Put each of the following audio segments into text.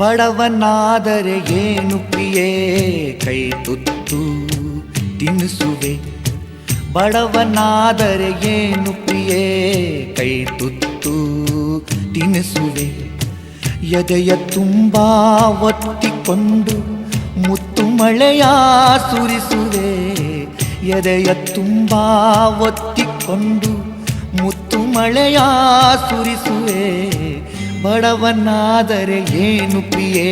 ಬಡವನಾದರೆ ಏನು ಪ್ರಿಯೇ ಕೈ ತುತ್ತು ತಿನ್ನಿಸುವೆ. ಬಡವನಾದರೆ ಏನು ಪ್ರಿಯೇ ಕೈ ತುತ್ತು ತಿನ್ನಿಸುವೆ. ಎದೆಯ ತುಂಬ ಒತ್ತಿಕೊಂಡು ಮುತ್ತು ಮಳೆಯ ಸುರಿಸುವೆ. ಎದೆಯ ತುಂಬ ಒತ್ತಿಕೊಂಡು ಮುತ್ತು ಮಳೆಯ ಸುರಿಸುವೆ. ಬಡವನಾದರೆ ಏನು ಪ್ರಿಯೇ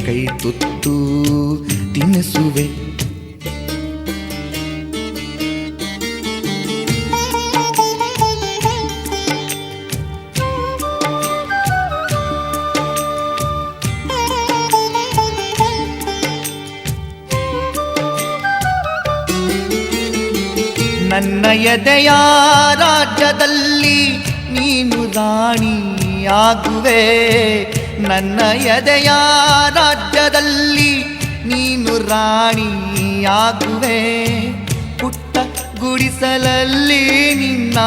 ಕೈ ತುತ್ತು ತಿನ್ನಿಸುವೆ. ನನ್ನ ಎದೆಯ ರಾಜ್ಯದಲ್ಲಿ ನೀನು ರಾಣಿಯಾಗುವೆ. ನನ್ನ ಎದೆಯ ರಾಜ್ಯದಲ್ಲಿ ನೀನು ರಾಣಿಯಾಗುವೆ. ಪುಟ್ಟ ಗುಡಿಸಲಲ್ಲಿ ನಿನ್ನ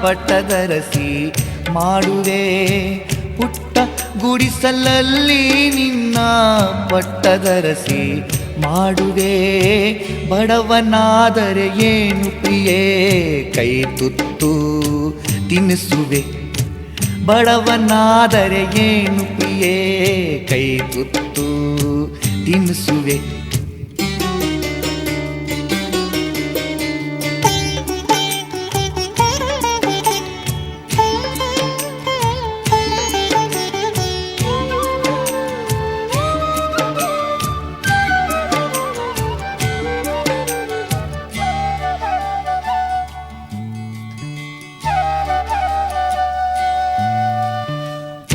ಪಟ್ಟದರಸಿ ಮಾಡುವೆ. ಪುಟ್ಟ ಗುಡಿಸಲಲ್ಲಿ ನಿನ್ನ ಪಟ್ಟದರಸಿ ಮಾಡುವೆ. ಬಡವನಾದರೆ ಏನು ಪ್ರಿಯೇ ಕೈ ತುತ್ತು ತಿನ್ನಿಸುವೆ. ಬಡವನಾದರೆ ಏನು ಪ್ರಿಯೇ ಕೈ ತುತ್ತು ತಿನ್ನಿಸುವೆ.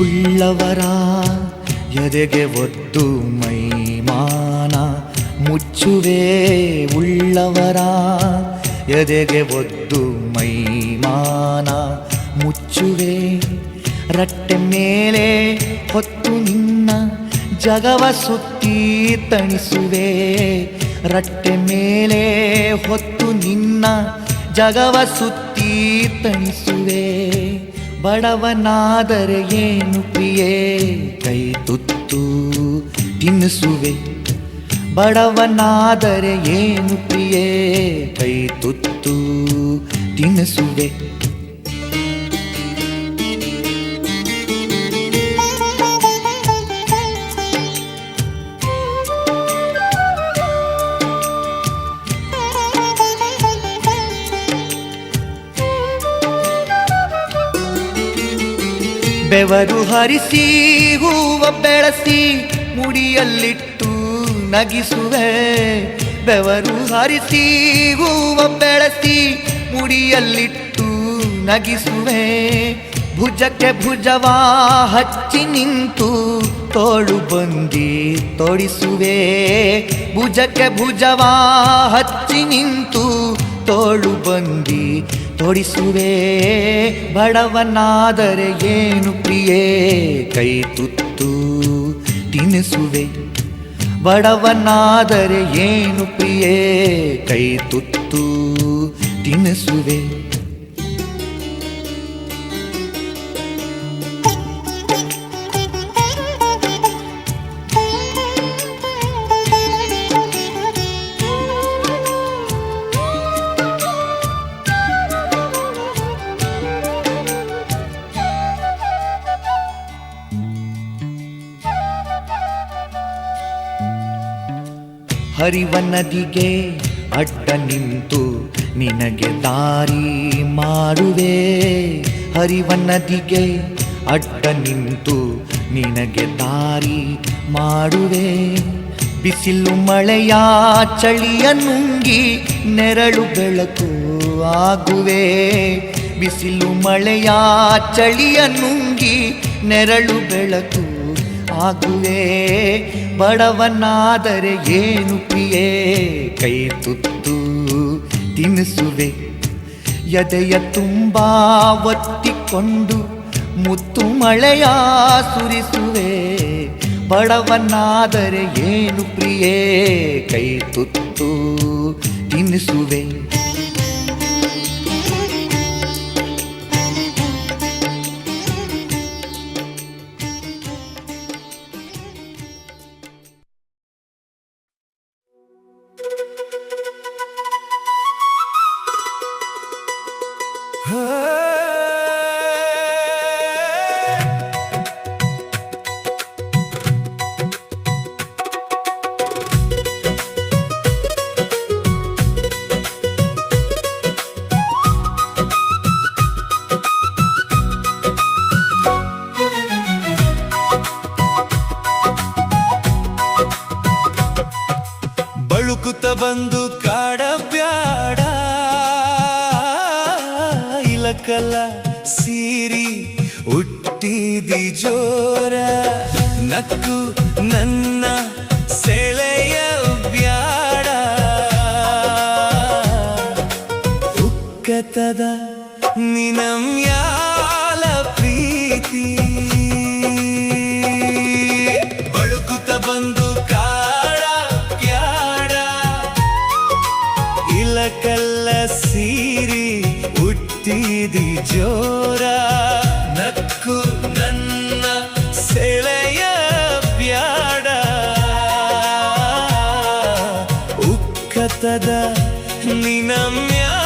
ಉಳ್ಳವರ ಎದೆಗೆ ಒದ್ದು ಮೈಮಾನ ಮುಚ್ಚುವೆ. ಉಳ್ಳವರ ಎದೆಗೆ ಒದ್ದು ಮೈಮಾನ ಮುಚ್ಚುವೆ. ರಟ್ಟೆ ಮೇಲೆ ಹೊತ್ತು ನಿನ್ನ ಜಗವ ಸುತ್ತಿ ತಣಿಸುವೆ. ರಟ್ಟೆ ಮೇಲೆ ಹೊತ್ತು ನಿನ್ನ ಜಗವ ಸುತ್ತಿ ತಣಿಸುವೆ. ಬಡವನಾದರೆ ಏನು ಪ್ರಿಯೇ ಕೈ ತುತ್ತು ತಿನ್ನಿಸುವೆ. ಬಡವನಾದರೆ ಏನು ಪ್ರಿಯೇ ಕೈ ತುತ್ತು ತಿನ್ನಿಸುವೆ. ಬೆವರು ಹರಿಸಿ ಹೂವ ಬೆಳೆಸಿ ಮುಡಿಯಲ್ಲಿಟ್ಟು ನಗಿಸುವೆ. ಬೆವರು ಹರಿಸಿ ಹೂವ ಬೆಳೆಸಿ ಮುಡಿಯಲ್ಲಿಟ್ಟು ನಗಿಸುವೆ. ಭುಜಕ್ಕೆ ಭುಜವ ಹಚ್ಚಿ ನಿಂತು ತೋಳು ಬಂದಿ ತೊಡಿಸುವೆ. ಭುಜಕ್ಕೆ ಭುಜವ ಹಚ್ಚಿ ನಿಂತು ತೋಳು ಬಂದಿ ತೊಡಿಸುವೆ. ಬಡವನಾದರೆ ಏನು ಪ್ರಿಯೇ ಕೈ ತುತ್ತು ತಿನ್ನಿಸುವೆ. ಬಡವನಾದರೆ ಏನು ಪ್ರಿಯೇ ಕೈ ತುತ್ತು ತಿನ್ನಿಸುವೆ. ಹರಿವ ನದಿಗೆ ಅಡ್ಡ ನಿಂತು ನಿನಗೆ ದಾರಿ ಮಾಡುವೆ. ಹರಿವ ನದಿಗೆ ಅಡ್ಡ ನಿಂತು ನಿನಗೆ ದಾರಿ ಮಾಡುವೆ. ಬಿಸಿಲು ಮಳೆಯ ಚಳಿಯ ನುಂಗಿ ನೆರಳು ಬೆಳಕು ಆಗುವೆ. ಬಿಸಿಲು ಮಳೆಯ ಚಳಿಯ ನುಂಗಿ ನೆರಳು ಬೆಳಕು ಆಗುವೆ. ಬಡವನಾದರೆ ಏನು ಪ್ರಿಯೇ ಕೈ ತುತ್ತು ತಿನ್ನಿಸುವೆ. ಎದೆಯ ತುಂಬ ಒತ್ತಿಕೊಂಡು ಮುತ್ತು ಮಳೆಯ ಸುರಿಸುವೆ. ಬಡವನಾದರೆ ಏನು ಪ್ರಿಯೇ ಕೈ ತುತ್ತು ತಿನ್ನಿಸುವೆ. ಹುಡುಕುತ್ತ ಬಂದು ಕಾಡಬ್ಯಾಡ ಇಲಕಲ್ಲ ಸೀರಿ ಹುಟ್ಟಿದಿ ಜೋರ ನಕ್ಕು ನನ್ನ ಸೆಳೆಯ ಬ್ಯಾಡ ಉಕ್ಕತದ ನಿನಮ್ಯಾಲ ಪ್ರೀತಿ ಬಳುಕುತ್ತ ಬಂದು ಕಾಡ ಬ್ಯಾಡ ಇಲಕಲ್ಲ ಸೀರಿ ಹುಟ್ಟಿದಿ ಜೋರ ನಕ್ಕು ನನ್ನ ಸೆಳೆಯ ಬ್ಯಾಡ ಉಕ್ಕತದ ನಿನಮ್ಯಾಲ